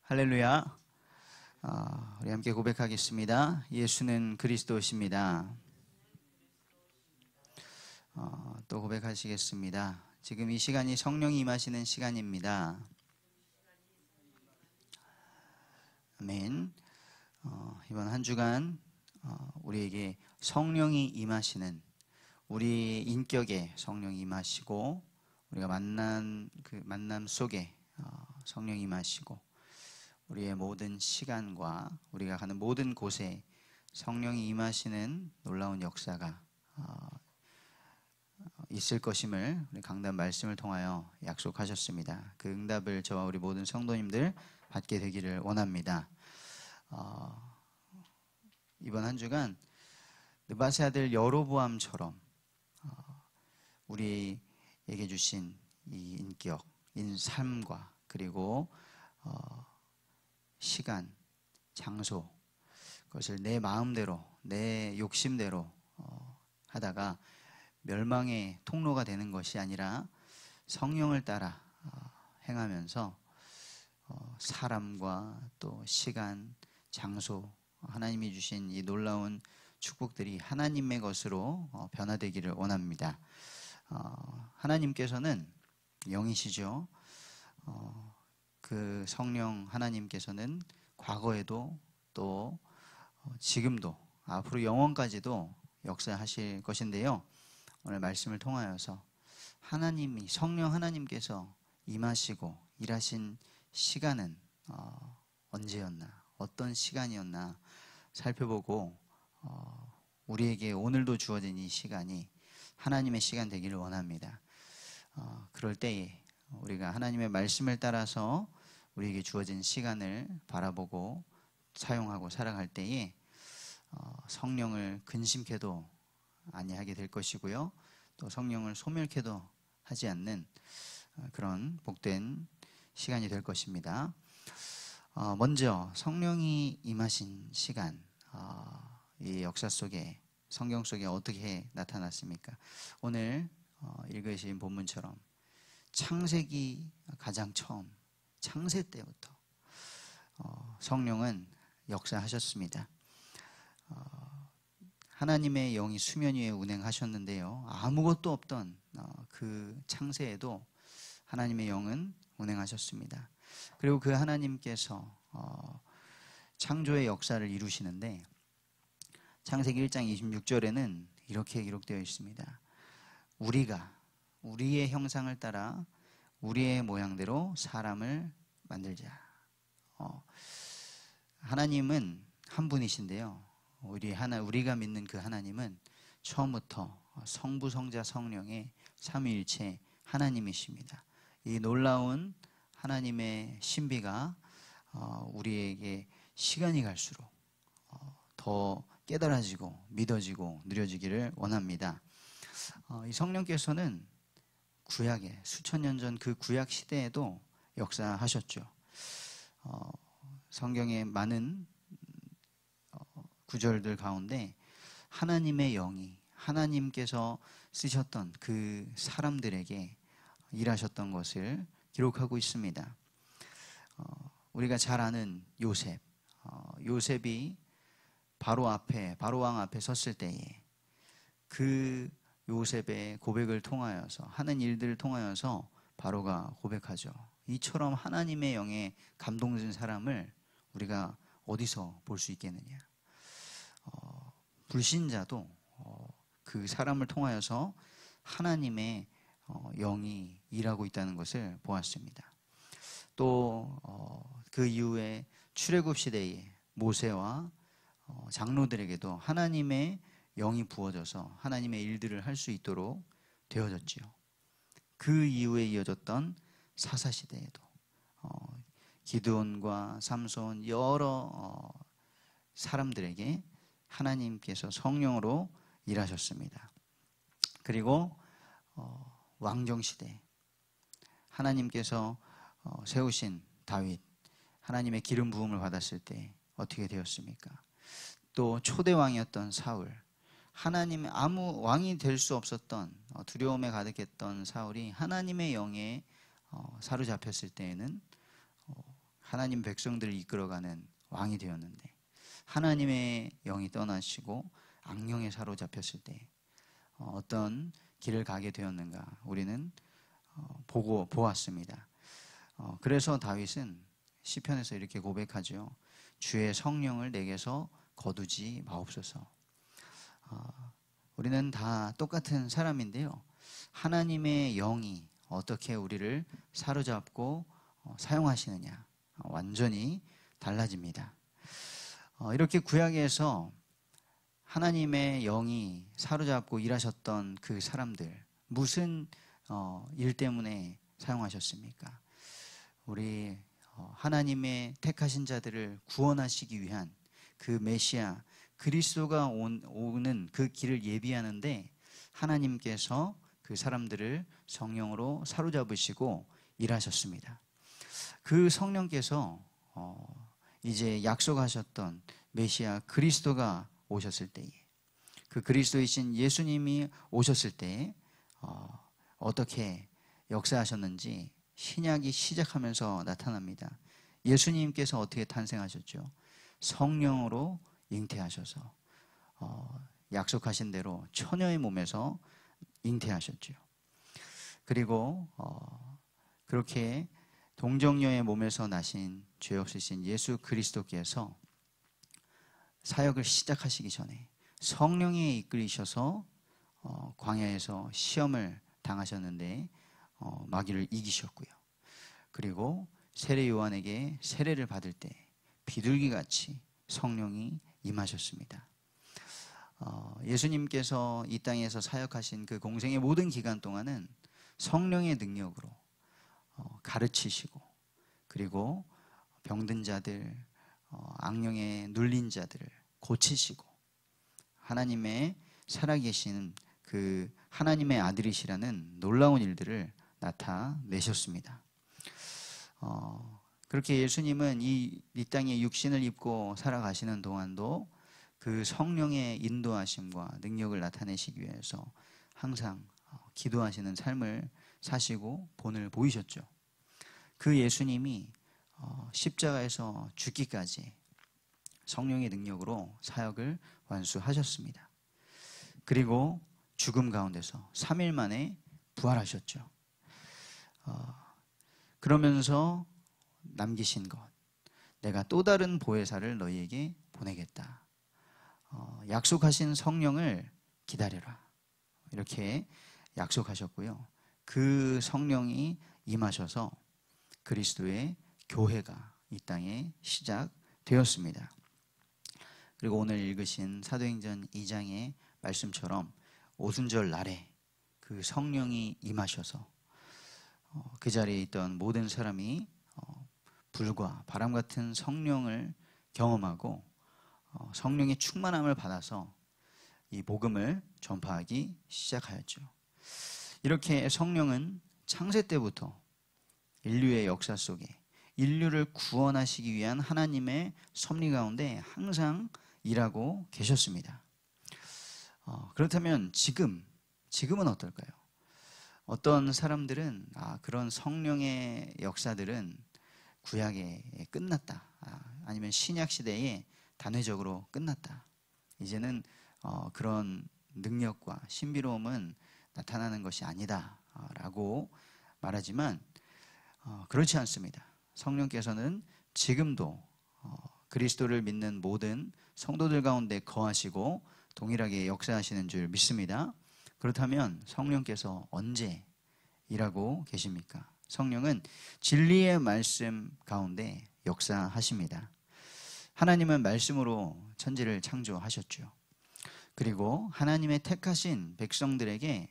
할렐루야. 우리 함께 고백하겠습니다. 예수는 그리스도십니다. 또 고백하시겠습니다. 지금 이 시간이 성령이 임하시는 시간입니다. 아멘. 이번 한 주간 우리에게 성령이 임하시는, 우리 인격에 성령이 임하시고 우리가 만난 그 만남 속에 성령이 임하시고 우리의 모든 시간과 우리가 가는 모든 곳에 성령이 임하시는 놀라운 역사가 있을 것임을 우리 강단 말씀을 통하여 약속하셨습니다. 그 응답을 저와 우리 모든 성도님들 받게 되기를 원합니다. 이번 한 주간 느바세 아들 여로보암처럼 우리에게 주신 이 인격, 삶과 그리고 시간, 장소, 그것을 내 마음대로, 내 욕심대로 하다가 멸망의 통로가 되는 것이 아니라 성령을 따라 행하면서 사람과 또 시간, 장소, 하나님이 주신 이 놀라운 축복들이 하나님의 것으로 변화되기를 원합니다. 하나님께서는 영이시죠. 그 성령 하나님께서는 과거에도 또 지금도 앞으로 영원까지도 역사하실 것인데요. 오늘 말씀을 통하여서 하나님이, 성령 하나님께서 임하시고 일하신 시간은 언제였나, 어떤 시간이었나 살펴보고 우리에게 오늘도 주어진 이 시간이 하나님의 시간 되기를 원합니다. 그럴 때에 우리가 하나님의 말씀을 따라서 우리에게 주어진 시간을 바라보고 사용하고 살아갈 때에 성령을 근심케도 아니하게 될 것이고요. 또 성령을 소멸케도 하지 않는 그런 복된 시간이 될 것입니다. 먼저 성령이 임하신 시간, 이 역사 속에, 성경 속에 어떻게 나타났습니까? 오늘 읽으신 본문처럼 창세기 가장 처음, 창세 때부터 성령은 역사하셨습니다. 하나님의 영이 수면 위에 운행하셨는데요, 아무것도 없던 그 창세에도 하나님의 영은 운행하셨습니다. 그리고 그 하나님께서 창조의 역사를 이루시는데 창세기 1장 26절에는 이렇게 기록되어 있습니다. 우리가 우리의 형상을 따라 우리의 모양대로 사람을 만들자. 하나님은 한 분이신데요, 우리가 믿는 그 하나님은 처음부터 성부, 성자, 성령의 삼위일체 하나님이십니다. 이 놀라운 하나님의 신비가 우리에게 시간이 갈수록 더 깨달아지고 믿어지고 누려지기를 원합니다. 이 성령께서는 구약에, 수천 년 전 그 구약 시대에도 역사하셨죠. 성경의 많은 구절들 가운데 하나님의 영이, 하나님께서 쓰셨던 그 사람들에게 일하셨던 것을 기록하고 있습니다. 우리가 잘 아는 요셉, 요셉이 바로왕 앞에 섰을 때에 그 요셉의 고백을 통하여서, 하는 일들을 통하여서 바로가 고백하죠. 이처럼 하나님의 영에 감동된 사람을 우리가 어디서 볼 수 있겠느냐. 불신자도 그 사람을 통하여서 하나님의 영이 일하고 있다는 것을 보았습니다. 또 그 이후에 출애굽 시대에 모세와 장로들에게도 하나님의 영이 부어져서 하나님의 일들을 할 수 있도록 되어졌지요. 그 이후에 이어졌던 사사시대에도 기드온과 삼손, 여러 사람들에게 하나님께서 성령으로 일하셨습니다. 그리고 왕정시대, 하나님께서 세우신 다윗, 하나님의 기름 부음을 받았을 때 어떻게 되었습니까? 또 초대왕이었던 사울, 하나님의 아무 왕이 될 수 없었던, 두려움에 가득했던 사울이 하나님의 영에 사로잡혔을 때에는 하나님 백성들을 이끌어가는 왕이 되었는데 하나님의 영이 떠나시고 악령에 사로잡혔을 때 어떤 길을 가게 되었는가 우리는 보았습니다. 그래서 다윗은 시편에서 이렇게 고백하죠. 주의 성령을 내게서 거두지 마옵소서. 우리는 다 똑같은 사람인데요. 하나님의 영이 어떻게 우리를 사로잡고 사용하시느냐 완전히 달라집니다. 이렇게 구약에서 하나님의 영이 사로잡고 일하셨던 그 사람들 무슨 일 때문에 사용하셨습니까? 우리 하나님의 택하신 자들을 구원하시기 위한 그 메시아 그리스도가 오는 그 길을 예비하는데 하나님께서 그 사람들을 성령으로 사로잡으시고 일하셨습니다. 그 성령께서 이제 약속하셨던 메시아 그리스도가 오셨을 때에 그 그리스도이신 예수님이 오셨을 때에 어떻게 역사하셨는지 신약이 시작하면서 나타납니다. 예수님께서 어떻게 탄생하셨죠? 성령으로 잉태하셔서 약속하신 대로 처녀의 몸에서 잉태하셨죠. 그리고 그렇게 동정녀의 몸에서 나신 죄 없으신 예수 그리스도께서 사역을 시작하시기 전에 성령에 이끌리셔서 광야에서 시험을 당하셨는데 마귀를 이기셨고요. 그리고 세례 요한에게 세례를 받을 때 비둘기같이 성령이 임하셨습니다. 예수님께서 이 땅에서 사역하신 그 공생의 모든 기간 동안은 성령의 능력으로 가르치시고 그리고 병든 자들, 악령에 눌린 자들을 고치시고 하나님의 살아계신 그 하나님의 아들이시라는 놀라운 일들을 나타내셨습니다. 그렇게 예수님은 이 땅에 육신을 입고 살아가시는 동안도 그 성령의 인도하심과 능력을 나타내시기 위해서 항상 기도하시는 삶을 사시고 본을 보이셨죠. 그 예수님이 십자가에서 죽기까지 성령의 능력으로 사역을 완수하셨습니다. 그리고 죽음 가운데서 3일 만에 부활하셨죠. 그러면서 남기신 것, 내가 또 다른 보혜사를 너희에게 보내겠다. 약속하신 성령을 기다려라. 이렇게 약속하셨고요. 그 성령이 임하셔서 그리스도의 교회가 이 땅에 시작되었습니다. 그리고 오늘 읽으신 사도행전 2장의 말씀처럼 오순절 날에 그 성령이 임하셔서 그 자리에 있던 모든 사람이 불과 바람 같은 성령을 경험하고 성령의 충만함을 받아서 이 복음을 전파하기 시작하였죠. 이렇게 성령은 창세 때부터 인류의 역사 속에 인류를 구원하시기 위한 하나님의 섭리 가운데 항상 일하고 계셨습니다. 그렇다면 지금은 어떨까요? 어떤 사람들은 그런 성령의 역사들은 구약에 끝났다. 아니면 신약 시대에 단회적으로 끝났다. 이제는 그런 능력과 신비로움은 나타나는 것이 아니다 라고 말하지만 그렇지 않습니다. 성령께서는 지금도 그리스도를 믿는 모든 성도들 가운데 거하시고 동일하게 역사하시는 줄 믿습니다. 그렇다면 성령께서 언제 일하고 계십니까? 성령은 진리의 말씀 가운데 역사하십니다. 하나님은 말씀으로 천지를 창조하셨죠. 그리고 하나님의 택하신 백성들에게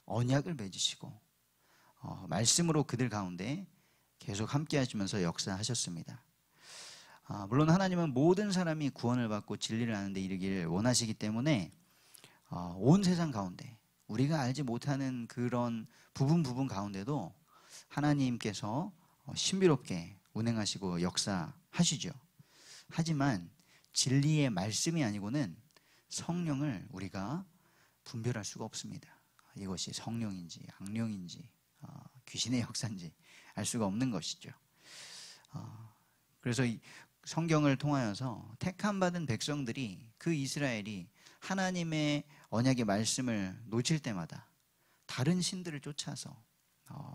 언약을 맺으시고 말씀으로 그들 가운데 계속 함께 하시면서 역사하셨습니다. 물론 하나님은 모든 사람이 구원을 받고 진리를 아는 데 이르기를 원하시기 때문에 온 세상 가운데 우리가 알지 못하는 그런 부분 가운데도 하나님께서 신비롭게 운행하시고 역사하시죠. 하지만 진리의 말씀이 아니고는 성령을 우리가 분별할 수가 없습니다. 이것이 성령인지 악령인지 귀신의 역사인지 알 수가 없는 것이죠. 그래서 이 성경을 통하여서 택함받은 백성들이, 그 이스라엘이 하나님의 언약의 말씀을 놓칠 때마다 다른 신들을 쫓아서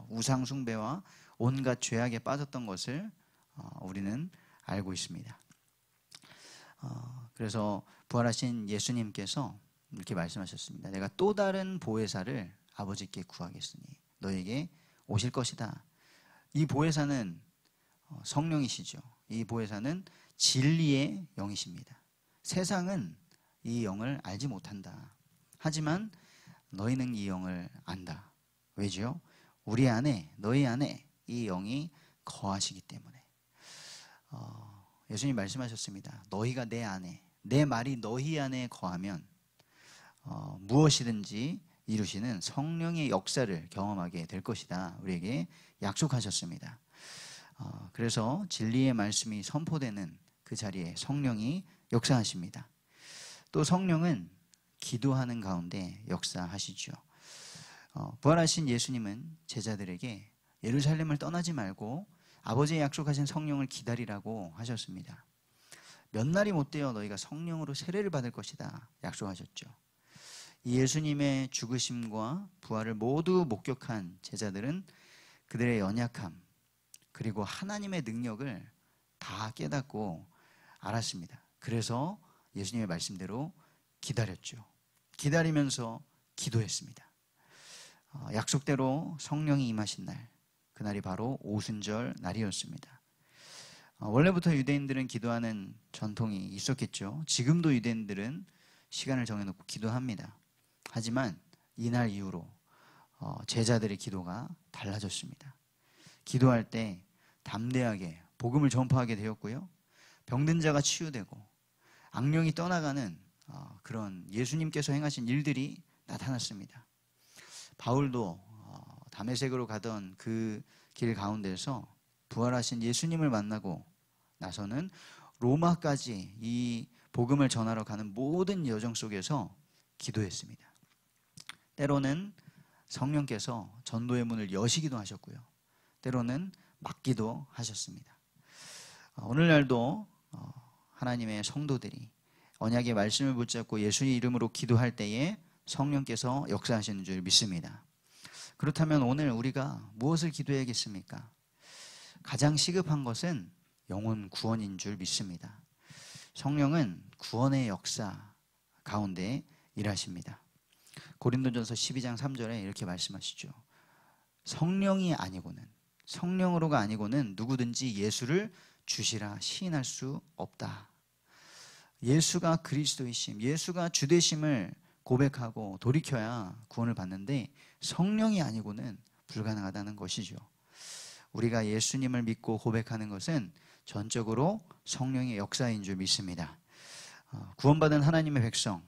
우상 숭배와 온갖 죄악에 빠졌던 것을 우리는 알고 있습니다. 그래서 부활하신 예수님께서 이렇게 말씀하셨습니다. 내가 또 다른 보혜사를 아버지께 구하겠으니 너에게 오실 것이다. 이 보혜사는 성령이시죠. 이 보혜사는 진리의 영이십니다. 세상은 이 영을 알지 못한다. 하지만 너희는 이 영을 안다. 왜죠? 우리 안에, 너희 안에 이 영이 거하시기 때문에. 예수님 말씀하셨습니다. 너희가 내 안에, 내 말이 너희 안에 거하면 무엇이든지 이루시는 성령의 역사를 경험하게 될 것이다. 우리에게 약속하셨습니다. 그래서 진리의 말씀이 선포되는 그 자리에 성령이 역사하십니다. 또 성령은 기도하는 가운데 역사하시죠. 부활하신 예수님은 제자들에게 예루살렘을 떠나지 말고 아버지의 약속하신 성령을 기다리라고 하셨습니다. 몇 날이 못 되어 너희가 성령으로 세례를 받을 것이다 약속하셨죠. 이 예수님의 죽으심과 부활을 모두 목격한 제자들은 그들의 연약함 그리고 하나님의 능력을 다 깨닫고 알았습니다. 그래서 예수님의 말씀대로 기다렸죠. 기다리면서 기도했습니다. 약속대로 성령이 임하신 날, 그날이 바로 오순절 날이었습니다. 원래부터 유대인들은 기도하는 전통이 있었겠죠. 지금도 유대인들은 시간을 정해놓고 기도합니다. 하지만 이날 이후로 제자들의 기도가 달라졌습니다. 기도할 때 담대하게 복음을 전파하게 되었고요. 병든 자가 치유되고 악령이 떠나가는 그런 예수님께서 행하신 일들이 나타났습니다. 바울도 다메섹으로 가던 그 길 가운데서 부활하신 예수님을 만나고 나서는 로마까지 이 복음을 전하러 가는 모든 여정 속에서 기도했습니다. 때로는 성령께서 전도의 문을 여시기도 하셨고요. 때로는 막기도 하셨습니다. 오늘날도 하나님의 성도들이 언약의 말씀을 붙잡고 예수의 이름으로 기도할 때에 성령께서 역사하시는 줄 믿습니다. 그렇다면 오늘 우리가 무엇을 기도해야겠습니까? 가장 시급한 것은 영혼 구원인 줄 믿습니다. 성령은 구원의 역사 가운데 일하십니다. 고린도전서 12장 3절에 이렇게 말씀하시죠. 성령이 아니고는, 성령으로가 아니고는 누구든지 예수를 주시라 시인할 수 없다. 예수가 그리스도이심, 예수가 주되심을 고백하고 돌이켜야 구원을 받는데 성령이 아니고는 불가능하다는 것이죠. 우리가 예수님을 믿고 고백하는 것은 전적으로 성령의 역사인 줄 믿습니다. 구원받은 하나님의 백성,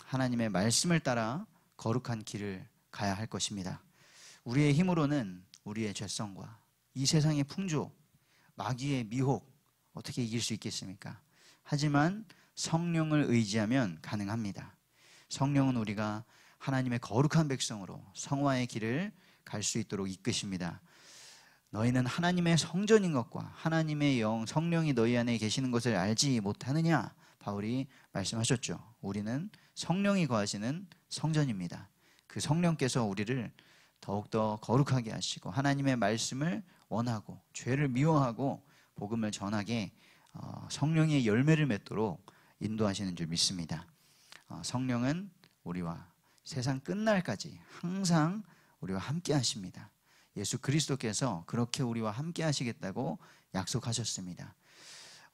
하나님의 말씀을 따라 거룩한 길을 가야 할 것입니다. 우리의 힘으로는 우리의 죄성과 이 세상의 풍조, 마귀의 미혹 어떻게 이길 수 있겠습니까? 하지만 성령을 의지하면 가능합니다. 성령은 우리가 하나님의 거룩한 백성으로 성화의 길을 갈 수 있도록 이끄십니다. 너희는 하나님의 성전인 것과 하나님의 영 성령이 너희 안에 계시는 것을 알지 못하느냐? 바울이 말씀하셨죠. 우리는 성령이 거하시는 성전입니다. 그 성령께서 우리를 더욱더 거룩하게 하시고 하나님의 말씀을 원하고 죄를 미워하고 복음을 전하게 성령의 열매를 맺도록 인도하시는 줄 믿습니다. 성령은 우리와 세상 끝날까지 항상 우리와 함께 하십니다. 예수 그리스도께서 그렇게 우리와 함께 하시겠다고 약속하셨습니다.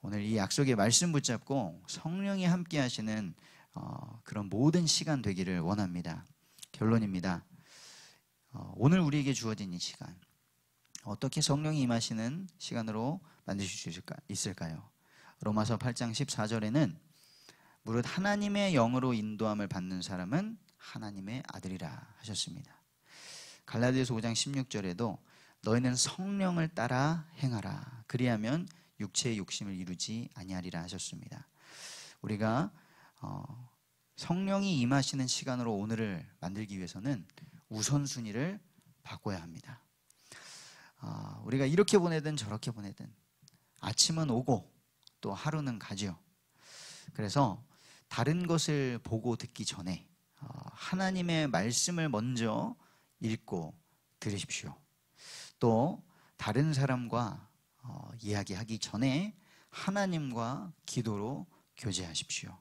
오늘 이 약속의 말씀 붙잡고 성령이 함께 하시는 그런 모든 시간 되기를 원합니다. 결론입니다. 오늘 우리에게 주어진 이 시간 어떻게 성령이 임하시는 시간으로 만드실 수 있을까요? 로마서 8장 14절에는 무릇 하나님의 영으로 인도함을 받는 사람은 하나님의 아들이라 하셨습니다. 갈라디아서 5장 16절에도 너희는 성령을 따라 행하라 그리하면 육체의 욕심을 이루지 아니하리라 하셨습니다. 우리가 성령이 임하시는 시간으로 오늘을 만들기 위해서는 우선순위를 바꿔야 합니다. 우리가 이렇게 보내든 저렇게 보내든 아침은 오고 또 하루는 가지요. 그래서 다른 것을 보고 듣기 전에 하나님의 말씀을 먼저 읽고 들으십시오. 또 다른 사람과 이야기하기 전에 하나님과 기도로 교제하십시오.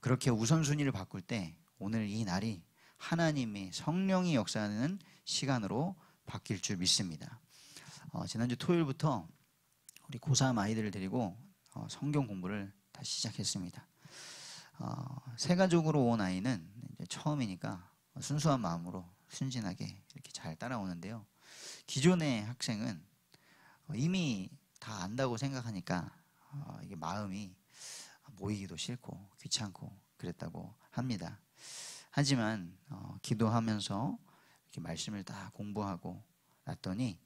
그렇게 우선순위를 바꿀 때 오늘 이 날이 하나님의 성령이 역사하는 시간으로 바뀔 줄 믿습니다. 지난주 토요일부터 우리 고3 아이들을 데리고 성경 공부를 다시 시작했습니다. 새 가족으로 온 아이는 이제 처음이니까 순수한 마음으로 순진하게 이렇게 잘 따라오는데요. 기존의 학생은 이미 다 안다고 생각하니까 이게 마음이 모이기도 싫고 귀찮고 그랬다고 합니다. 하지만 기도하면서 이렇게 말씀을 다 공부하고 났더니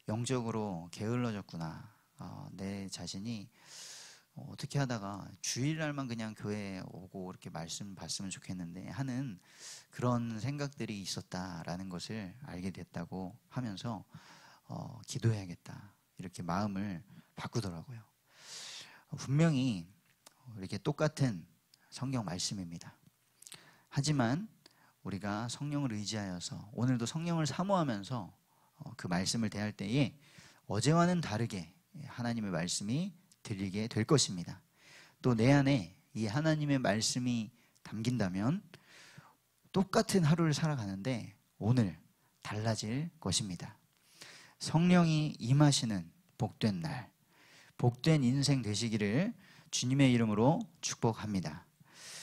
영적으로 게을러졌구나. 내 자신이 어떻게 하다가 주일날만 그냥 교회에 오고 이렇게 말씀 봤으면 좋겠는데 하는 그런 생각들이 있었다라는 것을 알게 됐다고 하면서 기도해야겠다 이렇게 마음을 바꾸더라고요. 분명히 이렇게 똑같은 성경 말씀입니다. 하지만 우리가 성령을 의지하여서 오늘도 성령을 사모하면서 그 말씀을 대할 때에 어제와는 다르게 하나님의 말씀이 들리게 될 것입니다. 또 내 안에 이 하나님의 말씀이 담긴다면 똑같은 하루를 살아가는데 오늘 달라질 것입니다. 성령이 임하시는 복된 날, 복된 인생 되시기를 주님의 이름으로 축복합니다.